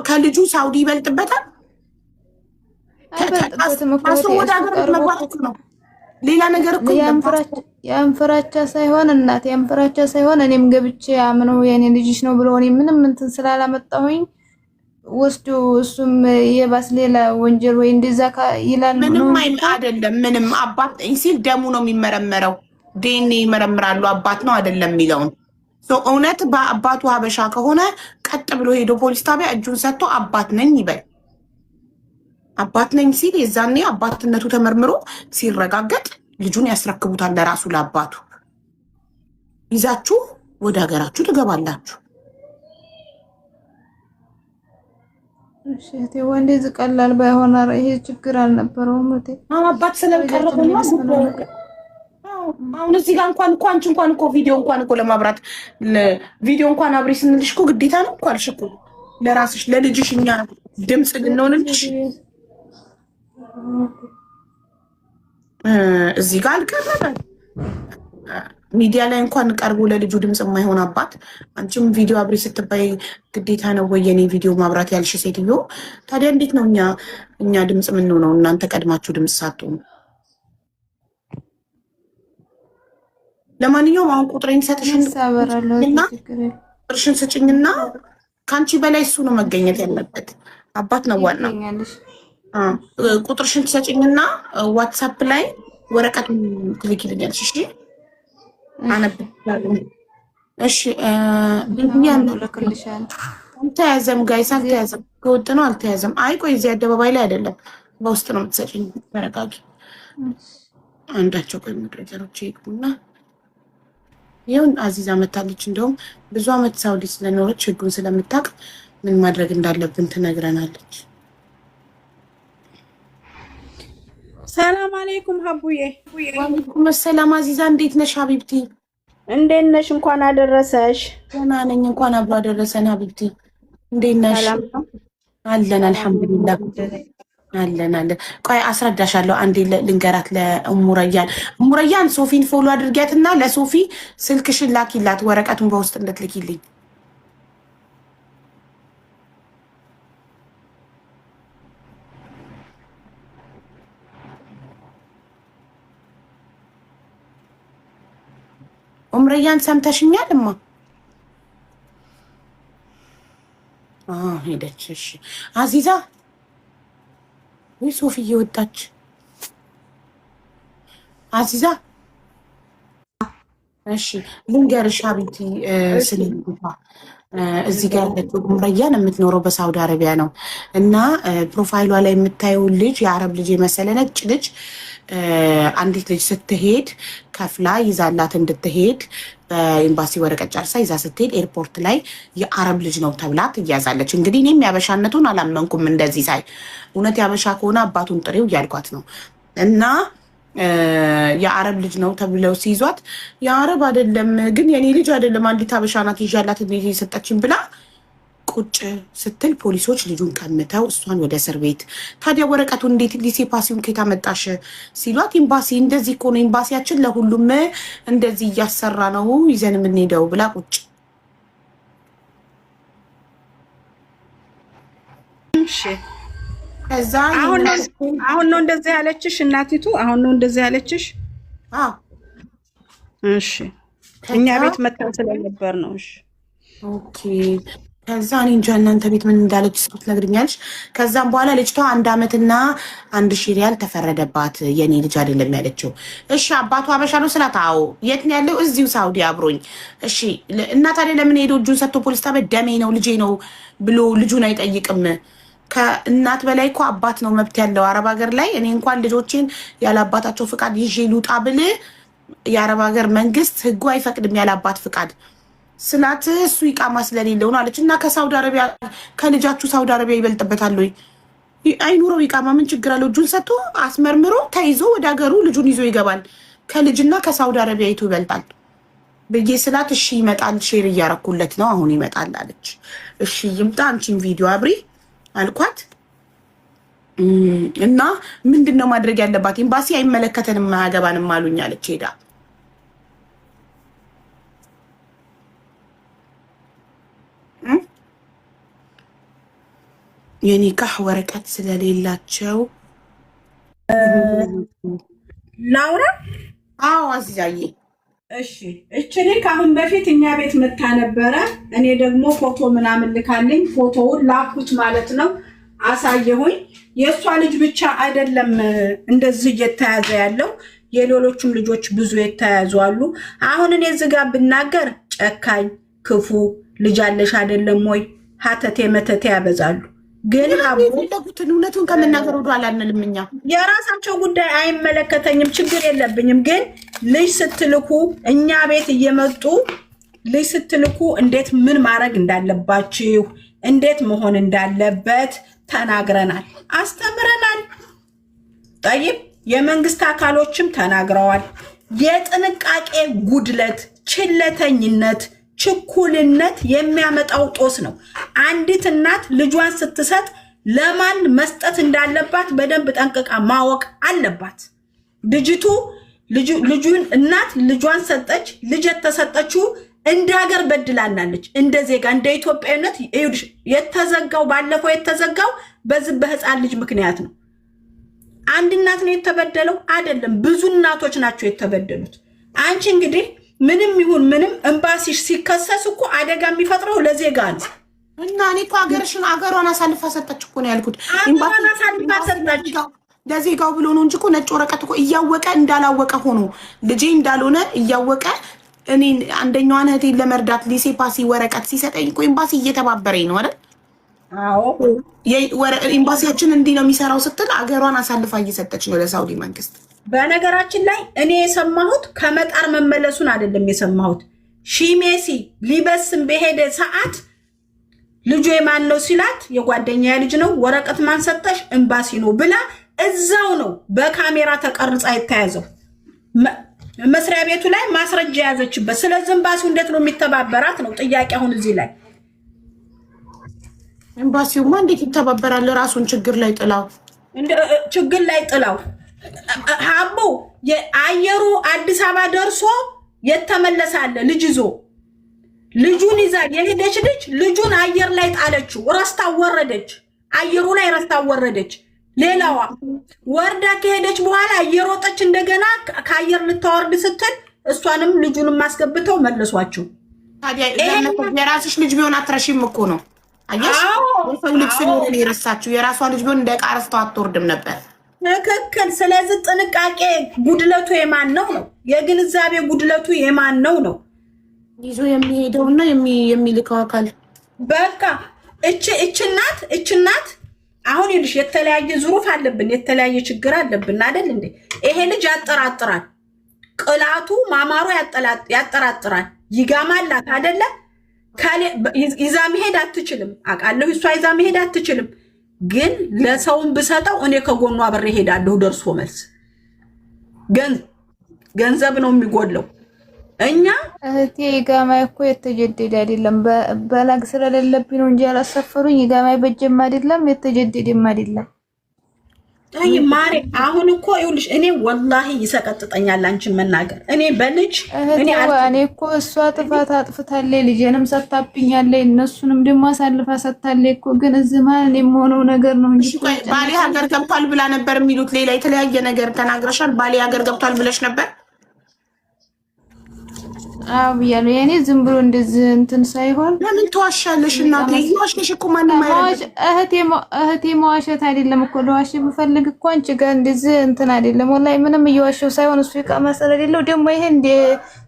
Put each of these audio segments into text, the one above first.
ከልጁ ሳውዲ ይበልጥበታል። ታስሮ ወደ ሀገር መግባት ነው። ሌላ ነገር እኮ ያንፈራቻ ሳይሆን እናት ያንፈራቻ ሳይሆን እኔም ገብቼ አምነው የኔ ልጅሽ ነው ብሎ እኔ ምንም እንትን ስላላመጣሁኝ ወስዶ እሱም የባስ ሌላ ወንጀል ወይ እንደዛ ይላል። ምንም አይደለም። ምንም አባት ሲል ደሙ ነው የሚመረመረው። ዲኤንኤ ይመረምራሉ። አባት ነው አይደለም የሚለውን እውነት በአባቱ ሀበሻ ከሆነ ቀጥ ብሎ ሄዶ ፖሊስ ጣቢያ እጁን ሰጥቶ አባት ነኝ ይበል። አባት ነኝ ሲል የዛኔ አባትነቱ ተመርምሮ ሲረጋገጥ ልጁን ያስረክቡታል ለራሱ ለአባቱ። ይዛችሁ ወደ ሀገራችሁ ትገባላችሁ። እሺ ወንዴ ቀላል ባይሆን ይሄ ችግር አልነበረውም። አባት ስለቀረበ ነው። አሁን እዚህ ጋር አንቺ እንኳን እኮ ቪዲዮ እንኳን እኮ ለማብራት ቪዲዮ እንኳን አብሬ ስንልሽ እኮ ግዴታ ነው እኮ አልሽ እኮ ለራስሽ ለልጅሽ እኛ ድምፅ ልንሆንልሽ እዚህ ጋር አልቀረበ ሚዲያ ላይ እንኳን ቀርቦ ለልጁ ድምፅ የማይሆን አባት አንቺም ቪዲዮ አብሬ ስትባይ ግዴታ ነው ወይ የኔ ቪዲዮ ማብራት ያልሽ ሴትዮ? ታዲያ እንዴት ነው እኛ ድምፅ የምንሆነው እናንተ ቀድማችሁ ድምፅ ሳትሆኑ? ለማንኛውም አሁን ቁጥሬን ሰጥሽን ስጭኝና ከአንቺ በላይ እሱ ነው መገኘት ያለበት። አባት ነው ዋና። ቁጥርሽን ትሰጭኝና ዋትሳፕ ላይ ወረቀቱን ትልኪልኛለሽ። እሺ አነብታለሁ። እሺ አልተያዘም፣ ጋይስ አልተያዘም። ከወጥ ነው አልተያዘም። አይ ቆይ እዚህ አደባባይ ላይ አይደለም፣ በውስጥ ነው የምትሰጭኝ። ተረጋጊ። አንዳቸው ቆይ መድረጃዎች ይግቡና ይሁን። አዚዛ መታለች። እንደውም ብዙ አመት ሳውዲ ስለኖረች ህጉን ስለምታውቅ ምን ማድረግ እንዳለብን ትነግረናለች። ሰላም አለይኩም ሀቡዬ። ወአለይኩም ሰላም አዚዛ፣ እንዴት ነሽ ሀቢብቲ? እንዴት ነሽ? እንኳን አደረሰሽ። ደህና ነኝ። እንኳን አብሮ አደረሰን ሀቢብቲ። እንዴት ነሽ? አለን አልሐምዱሊላህ አለን። ቆይ አስረዳሻለሁ። አንዴ ልንገራት ለእሙረያን ሶፊን ፎሎ አድርጊያትና ለሶፊ ስልክሽን ላኪላት ወረቀቱን በውስጥ እንድትልኪልኝ። ኡምረያን ሰምተሽኛል? እማ ሄደች። እሺ አዚዛ ወይ ሶፊ እየወጣች አዚዛ። እሺ ልንገርሽ ሀቢብቲ ስለልጅቷ እዚህ ጋር ያለችው ኡምረያን የምትኖረው በሳውዲ አረቢያ ነው እና ፕሮፋይሏ ላይ የምታየው ልጅ የአረብ ልጅ የመሰለ ነጭ ልጅ አንዲት ልጅ ስትሄድ ከፍላ ይዛላት እንድትሄድ በኤምባሲ ወረቀት ጨርሳ ይዛ ስትሄድ ኤርፖርት ላይ የአረብ ልጅ ነው ተብላ ትያዛለች። እንግዲህ እኔም ያበሻነቱን አላመንኩም። እንደዚህ ሳይ እውነት ያበሻ ከሆነ አባቱን ጥሬው እያልኳት ነው። እና የአረብ ልጅ ነው ተብለው ሲይዟት የአረብ አይደለም ግን የኔ ልጅ አይደለም አንዲት አበሻ ናት ይዣላት የሰጠችን ብላ ቁጭ ስትል ፖሊሶች ልጁን ቀምተው እሷን ወደ እስር ቤት። ታዲያ ወረቀቱ እንዴት ሊሴ ፓሲውን ከታ መጣሽ ሲሏት ኤምባሲ እንደዚህ እኮ ነው ኤምባሲያችን ለሁሉም እንደዚህ እያሰራ ነው ይዘን የምንሄደው ብላ ቁጭ። እሺ ከዛ አሁን ነው እንደዚህ ያለችሽ እናቲቱ? አሁን ነው እንደዚህ ያለችሽ? አዎ እሺ እኛ ቤት መጣን ስለነበር ነው። እሺ ኦኬ። ከዛ እኔ እንጃ እናንተ ቤት ምን እንዳለች ትነግሪኛለሽ። ከዛም በኋላ ልጅቷ 1 ዓመትና 1,000 ሪያል ተፈረደባት። የኔ ልጅ አይደለም ያለችው። እሺ አባቱ አበሻ ነው ስላት፣ አዎ። የት ነው ያለው? እዚሁ ሳውዲ አብሮኝ። እሺ እና ታዲያ ለምን ሄዶ እጁን ሰጥቶ ፖሊስ ጣቢያ ደሜ ነው ልጄ ነው ብሎ ልጁን አይጠይቅም? ከእናት በላይ እኮ አባት ነው መብት ያለው አረብ ሀገር ላይ። እኔ እንኳን ልጆቼን ያለ አባታቸው ፍቃድ ይዤ ልውጣ ብል የአረብ ሀገር መንግስት ህጉ አይፈቅድም ያለ አባት ፍቃድ ስላት እሱ ይቃማ ስለሌለው ነው አለች። እና ከሳውዲ አረቢያ ከልጃችሁ ሳውዲ አረቢያ ይበልጥበታል ወይ? አይኑረው ይቃማ፣ ምን ችግር አለው? እጁን ሰጥቶ አስመርምሮ ተይዞ ወደ ሀገሩ ልጁን ይዞ ይገባል። ከልጅና ከሳውዲ አረቢያ ይቱ ይበልጣል ብዬ ስላት እሺ ይመጣል፣ ሼር እያረኩለት ነው አሁን ይመጣል አለች። እሺ ይምጣ፣ አንቺን ቪዲዮ አብሪ አልኳት። እና ምንድነው ማድረግ ያለባት? ኤምባሲ አይመለከተንም አያገባንም አሉኝ አለች ሄዳ። የኒካህ ወረቀት ስለሌላቸው ላውራ። አዎ አዚዛዬ። እሺ እችኔ ከአሁን በፊት እኛ ቤት መታ ነበረ። እኔ ደግሞ ፎቶ ምናምን ልካልኝ ፎቶውን ላኩት ማለት ነው። አሳየሁኝ። የእሷ ልጅ ብቻ አይደለም እንደዚህ እየተያዘ ያለው የሌሎቹም ልጆች ብዙ የተያዙ አሉ። አሁን እኔ እዚህ ጋር ብናገር ጨካኝ ክፉ ልጅ አለሽ አይደለም ወይ ሀተቴ መተቴ ያበዛሉ። ግን የፈለጉትን እውነቱን ከመናገር ወደ ኋላ አንልም። እኛ የራሳቸው ጉዳይ አይመለከተኝም፣ ችግር የለብኝም። ግን ልጅ ስትልኩ እኛ ቤት እየመጡ ልጅ ስትልኩ እንዴት ምን ማድረግ እንዳለባችሁ እንዴት መሆን እንዳለበት ተናግረናል፣ አስተምረናል። ጠይብ የመንግስት አካሎችም ተናግረዋል። የጥንቃቄ ጉድለት፣ ችለተኝነት፣ ችኩልነት የሚያመጣው ጦስ ነው። አንዲት እናት ልጇን ስትሰጥ ለማን መስጠት እንዳለባት በደንብ ጠንቅቃ ማወቅ አለባት። ልጁን እናት ልጇን ሰጠች። ልጅ የተሰጠችው እንደ ሀገር በድላናለች፣ እንደ ዜጋ እንደ ኢትዮጵያዊነት። የተዘጋው ባለፈው የተዘጋው በዚህ በህፃን ልጅ ምክንያት ነው። አንድ እናት ነው የተበደለው አይደለም፣ ብዙ እናቶች ናቸው የተበደሉት። አንቺ እንግዲህ ምንም ይሁን ምንም ኤምባሲሽ ሲከሰስ እኮ አደጋ የሚፈጥረው ለዜጋ ነው። እና እኔ እኮ አገሯን አሳልፋ ሰጠች እኮ ነው ያልኩት። አገሯን አሳልፋ ሰጠች ለዜጋው ብሎ ነው እንጂ እኮ ነጭ ወረቀት እኮ እያወቀ እንዳላወቀ ሆኖ ልጄ እንዳልሆነ እያወቀ እኔ አንደኛዋን እህቴን ለመርዳት ሊሴ ፓሲ ወረቀት ሲሰጠኝ እኮ ኤምባሲ እየተባበረኝ ነው አይደል? አዎ ኤምባሲያችን እንዲህ ነው የሚሰራው ስትል አገሯን አሳልፋ እየሰጠች ነው ለሳውዲ መንግስት። በነገራችን ላይ እኔ የሰማሁት ከመጣር መመለሱን አይደለም የሰማሁት። ሺሜሲ ሊበስም በሄደ ሰዓት ልጁ የማን ነው ሲላት የጓደኛ ልጅ ነው፣ ወረቀት ማን ሰጠሽ? ኤምባሲ ነው ብላ እዛው ነው በካሜራ ተቀርጻ የተያዘው። መስሪያ ቤቱ ላይ ማስረጃ ያዘችበት። ስለዚህ ኤምባሲው እንዴት ነው የሚተባበራት ነው ጥያቄ። አሁን እዚህ ላይ ኤምባሲውማ እንዴት ይተባበራል? ራሱን ችግር ላይ ጥላው ሀቡ የአየሩ አዲስ አበባ ደርሶ የተመለሳለ ልጅ ይዞ ልጁን ይዛ የሄደች ልጁን አየር ላይ ጣለችው። ረስታ ወረደች፣ አየሩ ላይ ረስታ ወረደች። ሌላዋ ወርዳ ከሄደች በኋላ እየሮጠች እንደገና ከአየር ልታወርድ ስትል እሷንም ልጁንም ማስገብተው መለሷቸው። ታዲያ የራስሽ ልጅ ቢሆን አትረሺም እኮ ነው። አየሽ ሰው ልጅ ስለሆነ የረሳችው የራሷ ልጅ ቢሆን እንደ ቃረስቷ አትወርድም ነበር። ትክክል። ስለዚህ ጥንቃቄ ጉድለቱ የማን ነው? የግንዛቤ ጉድለቱ የማን ነው? ይዞ የሚሄደውና የሚልከው አካል። በቃ እችናት አሁን ይልሽ የተለያየ ዙሩፍ አለብን፣ የተለያየ ችግር አለብን አይደል እንዴ? ይሄ ልጅ ያጠራጥራል፣ ቅላቱ ማማሩ ያጠራጥራል። ይጋማላት አይደለ? ይዛ መሄድ አትችልም። አውቃለሁ እሷ ይዛ መሄድ አትችልም። ግን ለሰውን ብሰጠው እኔ ከጎኗ አብሬ ሄዳለሁ። ደርሶ መልስ ገንዘብ ነው የሚጎለው። እኛ እህቴ ጋማይ እኮ የተጀደደ አይደለም፣ በላግ ስለሌለብኝ ነው እንጂ ያላሰፈሩኝ። ጋማይ በጀም አይደለም የተጀደደም አይደለም። አይ ማሬ አሁን እኮ ይኸውልሽ እኔ ወላሂ ይሰቀጥጠኛል አንቺን መናገር። እኔ በልጅ እኔ እኮ እሷ ጥፋት አጥፍታለች፣ ልጄንም ሰታብኛለች፣ እነሱንም ደግሞ አሳልፋ ሰታለች እኮ። ግን እዚህ ማን የምሆነው ነገር ነው እንጂ ባሌ ሀገር ገብቷል ብላ ነበር የሚሉት። ሌላ የተለያየ ነገር ተናግረሻል። ባሌ ሀገር ገብቷል ብለሽ ነበር? አዎ ብያለሁ። ያኔ ዝም ብሎ እንደዚህ እንትን ሳይሆን ለምን ተዋሻለሽ? እናቴ ይዋሽሽ እኮ ማንም አይደለም። እህቴ መዋሸት አይደለም እኮ ለዋሽ ብፈልግ እኮ አንቺ ጋር እንደዚህ እንትን አይደለም። ወላሂ ምንም እየዋሸው ሳይሆን እሱ ይቃማ ስለሌለው ደግሞ ይሄ እንደ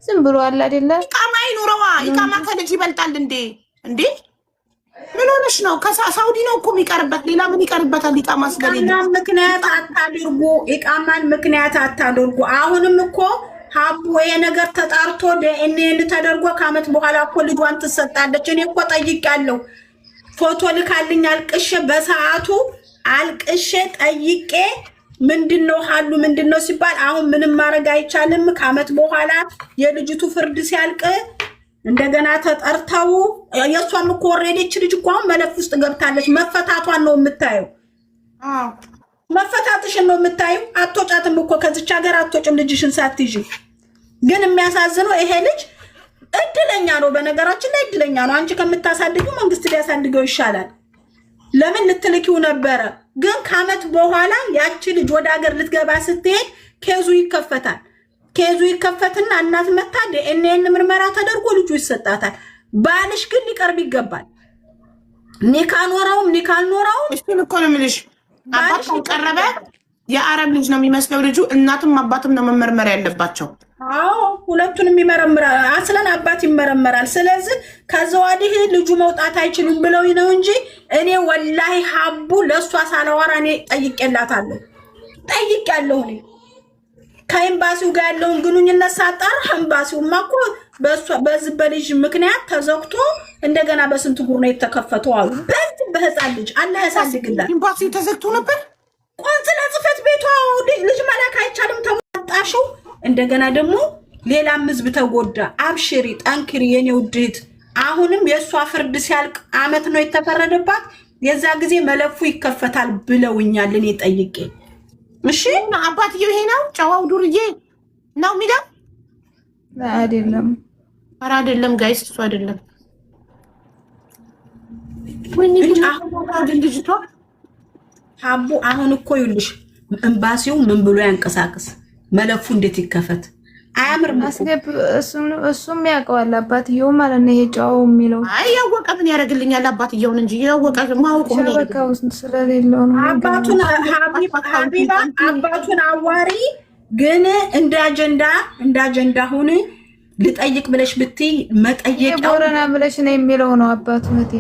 ዝም ብሎ አለ አይደለ? ይቃማ ይኑረዋ። ይቃማ ከልጅ ይበልጣል እንዴ? ምን ሆነሽ ነው? ከሳውዲ ነው እኮ የሚቀርበት። ሌላ ምን ይቀርበታል? ይቃማ ስለሌለ ኢቃማን ምክንያት አታድርጉ። አሁንም እኮ ሀቡ የነገር ተጣርቶ ዲኤንኤ ተደርጎ ከዓመት በኋላ እኮ ልጇን ትሰጣለች። እኔ እኮ ጠይቄያለሁ። ፎቶ ልካልኝ አልቅሼ፣ በሰዓቱ አልቅሼ ጠይቄ ምንድነው ሀሉ ምንድነው ሲባል አሁን ምንም ማድረግ አይቻልም። ከዓመት በኋላ የልጅቱ ፍርድ ሲያልቅ እንደገና ተጠርተው የእሷም እኮ ወረደች። ልጅ እኮ አሁን መለፍ ውስጥ ገብታለች። መፈታቷን ነው የምታየው። መፈታትሽን ነው የምታየው። አትወጫትም እኮ ከዚች ሀገር አትወጭም ልጅሽን ሳትይዥ። ግን የሚያሳዝነው ይሄ ልጅ እድለኛ ነው። በነገራችን ላይ እድለኛ ነው። አንቺ ከምታሳድጊው መንግስት ሊያሳድገው ይሻላል። ለምን ልትልኪው ነበረ? ግን ከዓመት በኋላ ያቺ ልጅ ወደ ሀገር ልትገባ ስትሄድ ኬዙ ይከፈታል። ኬዙ ይከፈትና እናት መታ ዲኤንኤ ምርመራ ተደርጎ ልጁ ይሰጣታል። ባልሽ ግን ሊቀርብ ይገባል። ኒካ ኖረውም ኒካ አልኖረውም እሱን እኮ ነው የምልሽ። አባት ቀረበ የአረብ ልጅ ነው የሚመስለው ልጁ። እናትም አባትም ነው መመርመር ያለባቸው። አዎ ሁለቱንም ይመረምራል። አስለን አባት ይመረመራል። ስለዚህ ከዛ ወዲህ ልጁ መውጣት አይችልም ብለው ነው እንጂ እኔ ወላሂ ሀቡ ለሷ ሳላወራ እኔ ጠይቄላታለሁ። ጠይቄያለሁ። እኔ ከኤምባሲው ጋር ያለውን ግንኙነት ሳጣራ ኤምባሲውማ እኮ በዚህ በልጅ ምክንያት ተዘግቶ እንደገና በስንት ጉር ነው የተከፈተው አሉ። በህፃን ልጅ አላህ ያሳድግላት። ኤምባሲው ተዘግቶ ነበር። ቆንስላ ጽሕፈት ቤቷ ልጅ መላክ አይቻልም ተወጣሽው። እንደገና ደግሞ ሌላም ህዝብ ተጎዳ። አብሽሪ ጠንክሪ የኔ ውድት። አሁንም የእሷ ፍርድ ሲያልቅ ዓመት ነው የተፈረደባት። የዛ ጊዜ መለፉ ይከፈታል ብለውኛል እኔ ጠይቄ። እሺ አባትየው ይሄ ነው ጨዋው ዱርዬ ነው የሚለው አይደለም። ኧረ አይደለም ጋይስ እሱ አይደለም። ወይኔ ግን ልጅቷ ሀቡ አሁን እኮ ይኸውልሽ ኤምባሲው ምን ብሎ ያንቀሳቅስ? መለፉ እንዴት ይከፈት? አያምርም። አስገብ እሱም ያውቀዋል አባትየው ማለት ነው። ይሄ ጨዋው የሚለው አይ ያወቀ ምን ያደርግልኛል? አባትየውን እንጂ ያወቀ ማውቁ ምን ያደርጋል? ስለሌለው ነው አባቱን ሀቢባ አባቱን አዋሪ ግን እንደ አጀንዳ ሆነ ልጠይቅ ብለሽ ብትይ መጠየቅ ቦረና ብለሽ ነው የሚለው ነው አባቱ። እቴ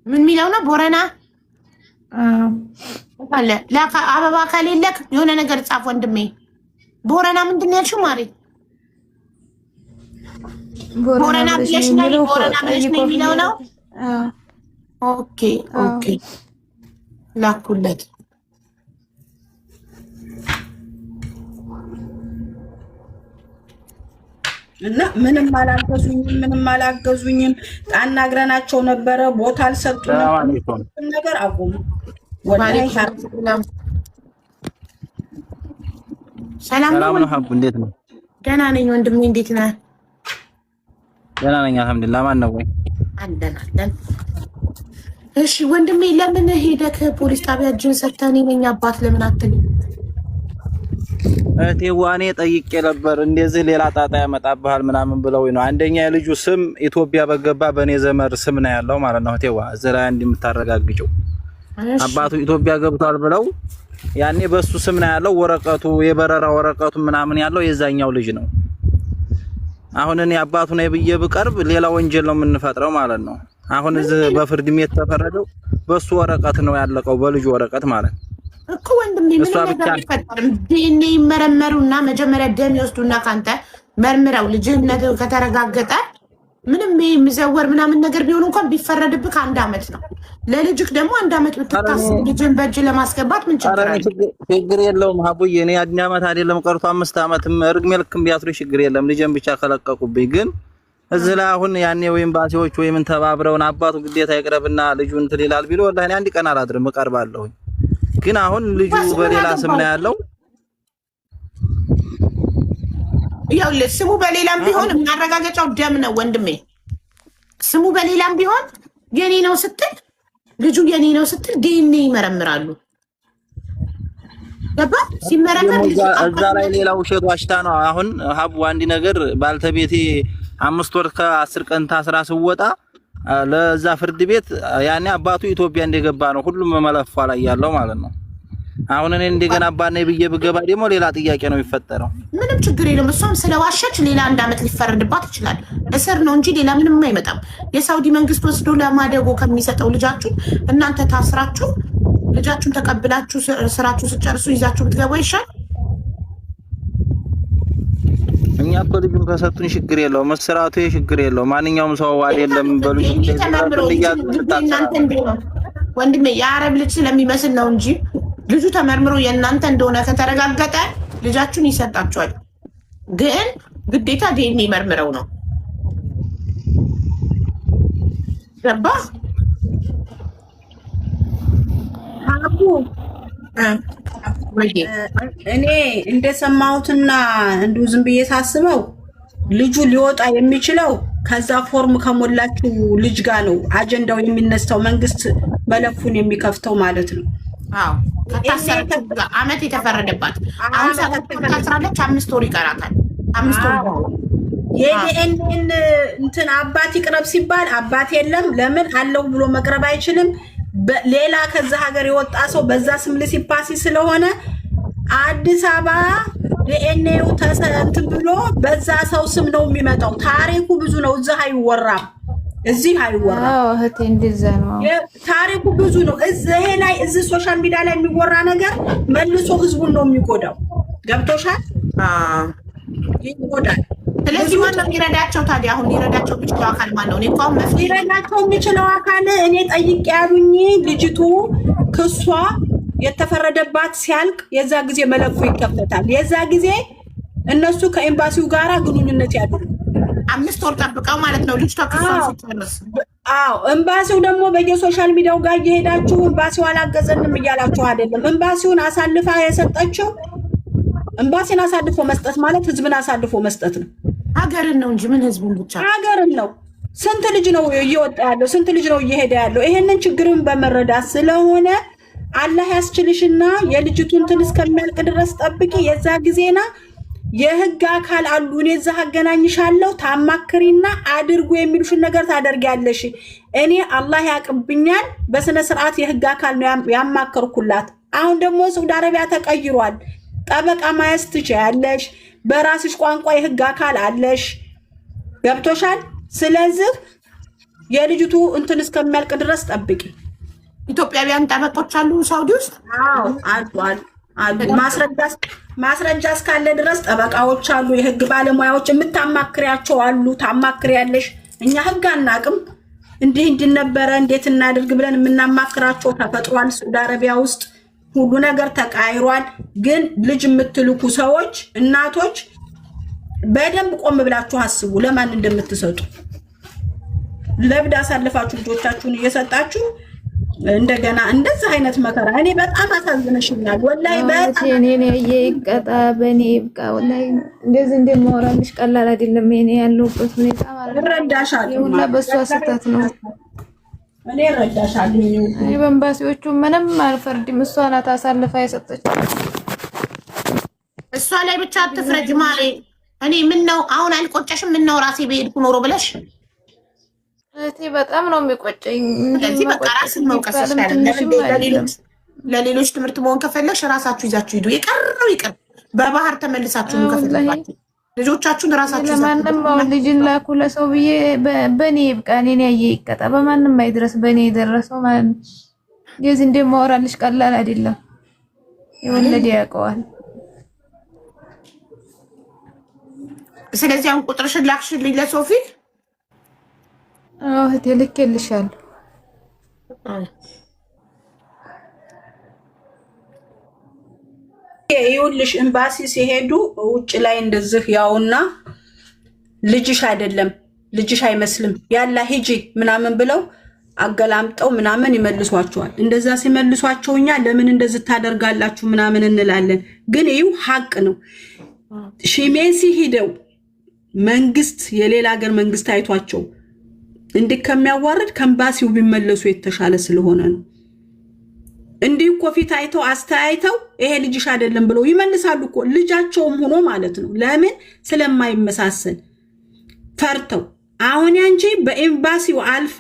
ምን የሚለው ነው? ቦረና አለ ላካ አበባ ከሌለክ የሆነ ነገር ጻፍ ወንድሜ። ቦረና ምንድን ነው ያልሽው ማሪ? ቦረና ብለሽ ነው የሚለው ነው። ኦኬ ላኩለት። እና ምንም አላገዙኝም። አናግረናቸው ነበረ ቦታ አልሰጡንም። ነገር አቁሙ። ሰላም ነው ሀቡ፣ እንዴት ነው? ደህና ነኝ ወንድሜ፣ እንዴት ነህ? ደህና ነኝ አልሐምዱሊላህ። ማን ነው ወይ? አለን። እሺ ወንድሜ፣ ለምን ሄደህ ፖሊስ ጣቢያ እጅን ሰተህ እኔ ነኝ አባት ለምን አትልም? እቴ ዋኔ ጠይቄ ነበር። እንደዚህ ሌላ ጣጣ ያመጣብሃል ምናምን ብለው ነው። አንደኛ የልጁ ስም ኢትዮጵያ በገባ በኔ ዘመር ስም ነው ያለው ማለት ነው። እቴዋ እዚህ ላይ እንደምታረጋግጪው አባቱ ኢትዮጵያ ገብቷል ብለው ያኔ በሱ ስም ነው ያለው። ወረቀቱ የበረራ ወረቀቱ ምናምን ያለው የዛኛው ልጅ ነው። አሁን እኔ አባቱ ነው ብዬ ብቀርብ ሌላ ወንጀል ነው የምንፈጥረው ማለት ነው። አሁን እዚህ በፍርድ ቤት ተፈረደው በሱ ወረቀት ነው ያለቀው፣ በልጁ ወረቀት ማለት እኮ ወንድሜ። ምን ነገር አይፈጠርም። ዲኤንኤ ይመረመሩና መጀመሪያ ደም ይወስዱና ካንተ መርምረው ልጅነት ከተረጋገጠ ምንም የሚዘወር ምናምን ነገር ቢሆን እንኳን ቢፈረድብህ 1 ዓመት ነው። ለልጅክ ደግሞ 1 ዓመት ብትታሰብ ልጅን በእጅ ለማስገባት ምን ችግር አለ? ችግር የለውም ሀቡዬ። እኔ 1 ዓመት አይደለም ቀርቶ 5 ዓመትም እርግሜ ልክም ቢያስሩ ችግር የለም። ልጅን ብቻ ከለቀቁብኝ ግን እዚህ ላይ አሁን ያኔ ወይም ባሲዎች ወይም ተባብረውን አባቱ ግዴታ ይቅረብና ልጁን እንትን ይላል ቢሉ ወላሂ እኔ 1 ቀን አላድርም እቀርባለሁ። ግን አሁን ልጁ በሌላ ስም ነው ያለው። ያው ስሙ በሌላም ቢሆን ማረጋገጫው ደም ነው ወንድሜ። ስሙ በሌላም ቢሆን የኔ ነው ስትል ልጁ የኔ ነው ስትል ዲኤንኤ ይመረምራሉ። ገባ? ሲመረመር እዛ ላይ ሌላ ውሸት ዋሽታ ነው። አሁን ሀቡ አንድ ነገር ባልተቤቴ 5 ወር ከ10 ቀን ታስራ ስወጣ ለዛ ፍርድ ቤት ያኔ አባቱ ኢትዮጵያ እንደገባ ነው ሁሉም መለፏ ላይ ያለው ማለት ነው። አሁን እኔ እንደገና አባኔ ብዬ ብገባ ደግሞ ሌላ ጥያቄ ነው የሚፈጠረው። ምንም ችግር የለም። እሷም ስለዋሸች ሌላ 1 ዓመት ሊፈረድባት ይችላል። እስር ነው እንጂ ሌላ ምንም አይመጣም። የሳውዲ መንግስት ወስዶ ለማደጎ ከሚሰጠው ልጃችሁ እናንተ ታስራችሁ ልጃችሁን ተቀብላችሁ ስራችሁ ስጨርሱ ይዛችሁ ብትገቡ ይሻል። እኛ እኮ ልጁን ከሰጡን ችግር የለውም፣ መስራቱ ችግር የለውም። ማንኛውም ሰው አይደለም በሉ ወንድሜ የአረብ ልጅ ስለሚመስል ነው እንጂ ልጁ ተመርምሮ የእናንተ እንደሆነ ከተረጋገጠ ልጃችሁን ይሰጣችኋል። ግን ግዴታ ዲኤንኤ መርምረው ነው። ገባ? አቡ እኔ እንደሰማሁትና እንዲሁ ዝም ብዬ ሳስበው ልጁ ሊወጣ የሚችለው ከዛ ፎርም ከሞላችሁ ልጅ ጋር ነው አጀንዳው የሚነሳው፣ መንግስት መለፉን የሚከፍተው ማለት ነው። አዎ ከታሰረች አመት የተፈረደባት አሁን ታስራለች። 5 ወር ይቀራታል። 5 ወር የዲኤንኤን እንትን አባት ይቅረብ ሲባል አባት የለም። ለምን አለው ብሎ መቅረብ አይችልም። ሌላ ከዛ ሀገር የወጣ ሰው በዛ ስም ልሲፓሲ ስለሆነ አዲስ አበባ ዲኤንኤው ተሰንት ብሎ በዛ ሰው ስም ነው የሚመጣው። ታሪኩ ብዙ ነው። እዚህ አይወራም፣ እዚህ አይወራም። አዎ እህቴ እንደዛ ነው። ታሪኩ ብዙ ነው። እዚህ ላይ እዚህ ሶሻል ሚዲያ ላይ የሚወራ ነገር መልሶ ህዝቡን ነው የሚጎዳው። ገብቶሻል? ይጎዳል። ስለዚህ ማነው የሚረዳቸው ታዲያ? አሁን ሊረዳቸው የሚችለው አካል ማነው? እኔ እንኳን መፍትሄ ሊረዳቸው የሚችለው አካል እኔ ጠይቄ ያሉኝ ልጅቱ ክሷ የተፈረደባት ሲያልቅ የዛ ጊዜ መለፉ ይከፈታል። የዛ ጊዜ እነሱ ከኤምባሲው ጋራ ግንኙነት ያድርጉ። 5 ወር ጠብቀው ማለት ነው ልጅቷ ክሷን ስትጨርስ። አዎ ኤምባሲው ደግሞ በየሶሻል ሚዲያው ጋር እየሄዳችሁ ኤምባሲው አላገዘንም እያላችሁ አይደለም። ኤምባሲውን አሳልፋ የሰጠችው ኤምባሲን አሳልፎ መስጠት ማለት ህዝብን አሳልፎ መስጠት ነው። ሀገርን ነው እንጂ ምን ህዝቡን ብቻ ሀገርን ነው። ስንት ልጅ ነው እየወጣ ያለው? ስንት ልጅ ነው እየሄደ ያለው? ይሄንን ችግርን በመረዳት ስለሆነ አላህ ያስችልሽና የልጅቱን እንትን እስከሚያልቅ ድረስ ጠብቂ። የዛ ጊዜና የህግ አካል አሉ። እኔ እዛ አገናኝሻለሁ፣ ታማክሪና አድርጉ የሚሉሽን ነገር ታደርጊያለሽ። እኔ አላህ ያቅብኛል በስነ ስርዓት የህግ አካል ነው ያማከርኩላት። አሁን ደግሞ ሳውዲ አረቢያ ተቀይሯል። ጠበቃ ማያዝ ትችያለሽ። በራስሽ ቋንቋ የህግ አካል አለሽ። ገብቶሻል? ስለዚህ የልጅቱ እንትን እስከሚያልቅ ድረስ ጠብቂ። ኢትዮጵያውያን ጠበቆች አሉ ሳውዲ ውስጥ? አዎ አሉ። ማስረጃ እስካለ ድረስ ጠበቃዎች አሉ፣ የህግ ባለሙያዎች የምታማክሪያቸው አሉ። ታማክሪያለሽ። እኛ ህግ አናቅም፣ እንዲህ እንድነበረ እንዴት እናድርግ ብለን የምናማክራቸው ተፈጥሯል። ሳውዲ አረቢያ ውስጥ ሁሉ ነገር ተቃይሯል። ግን ልጅ የምትልኩ ሰዎች እናቶች በደንብ ቆም ብላችሁ አስቡ፣ ለማን እንደምትሰጡ። ለብድ አሳልፋችሁ ልጆቻችሁን እየሰጣችሁ እንደገና እንደዚህ አይነት መከራ እኔ በጣም አሳዝነሽኛል። ወላሂ በጣም እኔ ይቀጣ በኔ ይብቃ። ወላሂ እንደዚህ እንደማወራልሽ ቀላል አይደለም። እኔ ያለሁበት ሁኔታ ማለት ነው። እረዳሻለሁ። ሁላ በሷ ስህተት ነው። እኔ እረዳሻለሁ። እኔ በኤምባሲዎቹ ምንም አልፈርድም። እሷ ናት አሳልፋ የሰጠችው። እሷ ላይ ብቻ አትፍረጅ ማሬ። እኔ ምን ነው አሁን አልቆጨሽም? ምን ነው ራሴ በሄድኩ ኖሮ ብለሽ እቴ በጣም ነው የሚቆጨኝ። ስለዚህ በቃ ራስን መውቀስ ይችላል። ለሌሎች ትምህርት መሆን ከፈለግሽ ራሳችሁ ይዛችሁ ሂዱ። የቀረው ይቅር። በባህር ተመልሳችሁ ከፈለጋችሁ ልጆቻችሁን ራሳችሁ ለማንም ልጅን ላኩ ለሰው ብዬ በእኔ ይብቃ። እኔን ያየ ይቀጣ። በማንም አይድረስ። በእኔ የደረሰው ማለት ነው። የዚህ እንደማወራልሽ ቀላል አይደለም። የወለደ ያውቀዋል። ስለዚህ አሁን ቁጥርሽን ላክሽልኝ ለሶፊ። አዎ እህቴ ልኬልሻለሁ። ይኸውልሽ ኤምባሲ ሲሄዱ ውጭ ላይ እንደዚህ ያውና ልጅሽ አይደለም ልጅሽ አይመስልም ያላ ሂጂ ምናምን ብለው አገላምጠው ምናምን ይመልሷቸዋል። እንደዛ ሲመልሷቸው እኛ ለምን እንደዚህ ታደርጋላችሁ ምናምን እንላለን። ግን ይኸው ሀቅ ነው። ሺሜሲ ሂደው መንግስት የሌላ ሀገር መንግስት አይቷቸው እንዲህ ከሚያዋርድ ከኤምባሲው ቢመለሱ የተሻለ ስለሆነ ነው። እንዲህ እኮ ፊት አይተው አስተያይተው ይሄ ልጅሽ አይደለም ብለው ይመልሳሉ እኮ ልጃቸውም ሆኖ ማለት ነው። ለምን ስለማይመሳሰል ፈርተው። አሁን አንቺ በኤምባሲው አልፋ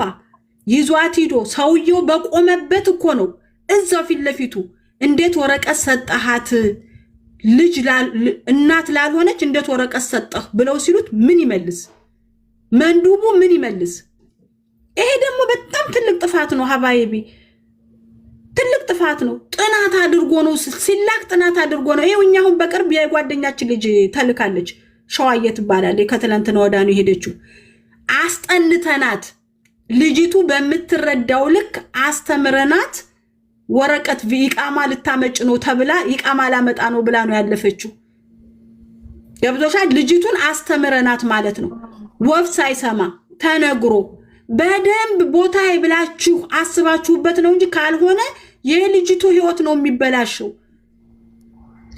ይዟት ሂዶ ሰውየው በቆመበት እኮ ነው እዛው ፊት ለፊቱ እንዴት ወረቀት ሰጠሃት ልጅ እናት ላልሆነች እንዴት ወረቀት ሰጠህ ብለው ሲሉት ምን ይመልስ? መንዱቡ ምን ይመልስ? ይሄ ደግሞ በጣም ትልቅ ጥፋት ነው። ሀባይቢ ትልቅ ጥፋት ነው። ጥናት አድርጎ ነው ሲላክ ጥናት አድርጎ ነው። ይሄው እኛ አሁን በቅርብ የጓደኛችን ልጅ ተልካለች። ሸዋዬ ትባላለች። ከትላንትና ወዲያ ነው የሄደችው። አስጠንተናት ልጅቱ በምትረዳው ልክ አስተምረናት ወረቀት ኢቃማ ልታመጭ ነው ተብላ ኢቃማ ላመጣ ነው ብላ ነው ያለፈችው። ገብቶሻል? ልጅቱን አስተምረናት ማለት ነው። ወፍ ሳይሰማ ተነግሮ በደንብ ቦታ ይብላችሁ አስባችሁበት ነው እንጂ ካልሆነ የልጅቱ ህይወት ነው የሚበላሸው።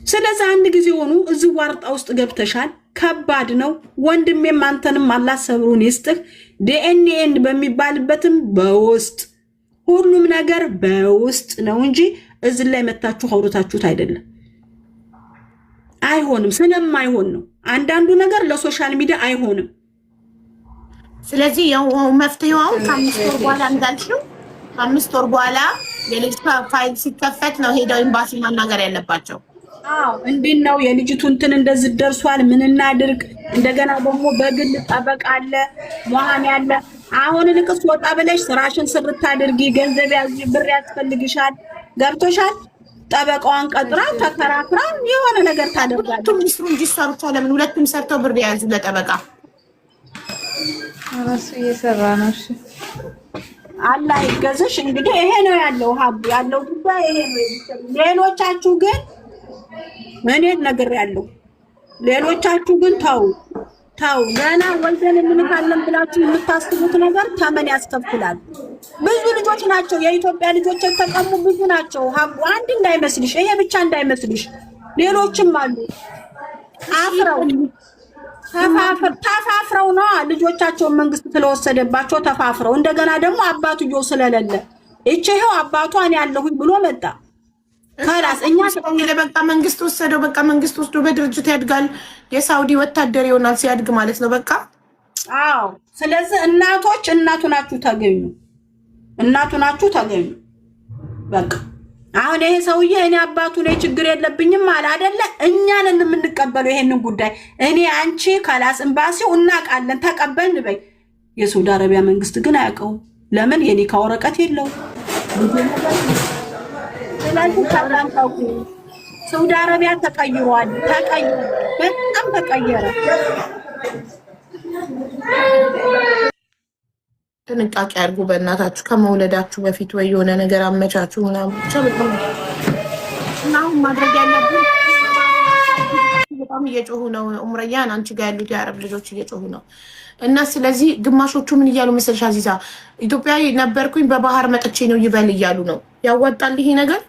ስለዚህ አንድ ጊዜ ሆኑ እዚህ ዋርጣ ውስጥ ገብተሻል። ከባድ ነው። ወንድሜም አንተንም አላህ ሰብሩን ይስጥህ። ዲኤንኤን በሚባልበትም በውስጥ ሁሉም ነገር በውስጥ ነው እንጂ እዚህ ላይ መታችሁ አውርታችሁት አይደለም። አይሆንም፣ ስለማይሆን ነው። አንዳንዱ ነገር ለሶሻል ሚዲያ አይሆንም። ስለዚህ ያው መፍትሄው አሁን ከ5 ወር በኋላ እንዳልሽው 5 ወር በኋላ የልጅ ፋይል ሲከፈት ነው ሄደው ኤምባሲ ማናገር ያለባቸው። አዎ እንዴት ነው የልጅቱ እንትን እንደዚህ ደርሷል፣ ምን እናድርግ? እንደገና ደግሞ በግል ጠበቃ አለ፣ መሃን ያለ። አሁን ልቅስ ወጣ ብለሽ ስራሽን ስርት አድርጊ፣ ገንዘብ ያዝ፣ ብር ያስፈልግሻል። ገብቶሻል? ጠበቃዋን ቀጥራ ተከራክራ የሆነ ነገር ታደርጋለች። ሁለቱም ይስሩ እንጂ እሷ ብቻ ለምን? ሁለቱም ሰርተው ብር ያዙ ለጠበቃ። እራሱ እየሰራ ነው። እሺ አላህ ይገዝሽ። እንግዲህ ይሄ ነው ያለው ሀቡ ያለው ጉዳይ ይሄ ነው። ሌሎቻችሁ ግን እኔ ነግሬያለሁ። ሌሎቻችሁ ግን ተው ገና ወልደን እንልካለን ብላችሁ የምታስቡት ነገር ተመን ያስከፍላል። ብዙ ልጆች ናቸው የኢትዮጵያ ልጆች የተቀሙ ብዙ ናቸው። ሀቡ አንድ እንዳይመስልሽ፣ ይሄ ብቻ እንዳይመስልሽ፣ ሌሎችም አሉ። ተፋፍረው ነው ልጆቻቸውን መንግስት ስለወሰደባቸው ተፋፍረው፣ እንደገና ደግሞ አባትየው ስለሌለ ይሄው አባቷን ያለሁኝ ብሎ መጣ። ከላስ እኛ በቃ መንግስት ወሰደው፣ በቃ መንግስት ወስዶ በድርጅት ያድጋል፣ የሳውዲ ወታደር ይሆናል ሲያድግ ማለት ነው በቃ። አዎ ስለዚህ እናቶች እናቱ ናችሁ ተገኙ። በቃ አሁን ይሄ ሰውዬ እኔ አባቱ ላይ ችግር የለብኝም አለ አይደለ? እኛን የምንቀበለው ይሄንን ጉዳይ እኔ አንቺ ከላስ ኤምባሲው እናውቃለን ተቀበልን በይ። የሳውዲ አረቢያ መንግስት ግን አያውቀውም። ለምን? የኒካ ወረቀት የለውም። ስለዚህ ሳውዲ አረቢያ ተቀይሯል፣ በጣም ተቀየረ። ጥንቃቄ አድርጉ በእናታችሁ ከመውለዳችሁ በፊት ወይ የሆነ ነገር አመቻችሁ ምናምን ብቻ በጣም እና አሁን ማድረግ ያለብን በጣም እየጮሁ ነው። ኡምረያን አንቺ ጋር ያሉት የአረብ ልጆች እየጮሁ ነው። እና ስለዚህ ግማሾቹ ምን እያሉ መሰልሽ አዚዛ ኢትዮጵያ ነበርኩኝ በባህር መጥቼ ነው ይበል እያሉ ነው። ያዋጣል ይሄ ነገር?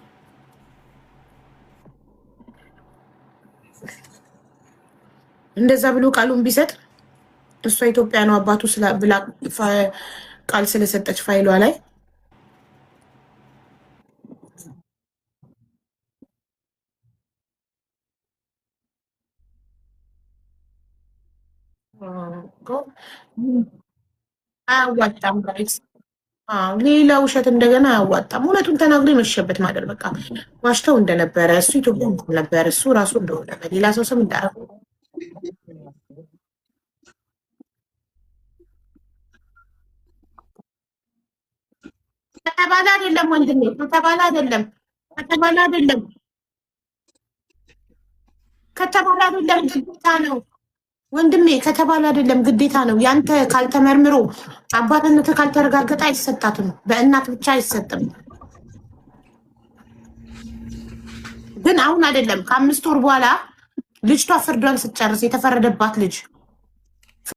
እንደዛ ብሎ ቃሉን ቢሰጥ እሷ ኢትዮጵያ ነው አባቱ ብላ ቃል ስለሰጠች ፋይሏ ላይ አያዋጣም። ሌላ ውሸት እንደገና አያዋጣም። እውነቱን ተናግሮ የመሸበት ማደር በቃ ዋሽተው እንደነበረ እሱ ኢትዮጵያ ነበር እሱ ራሱ እንደሆነ በሌላ ሰው ስም እንዳረጉ ከተባለ አይደለም ወንድሜ፣ ከተባለ አይደለም ግዴታ ነው ወንድሜ፣ ከተባለ አይደለም ግዴታ ነው። ያንተ ካልተመርምሮ አባትነት ካልተረጋገጠ አይሰጣትም። በእናት ብቻ አይሰጥም። ግን አሁን አይደለም ከ5 ወር በኋላ ልጅቷ ፍርዷን ስትጨርስ የተፈረደባት ልጅ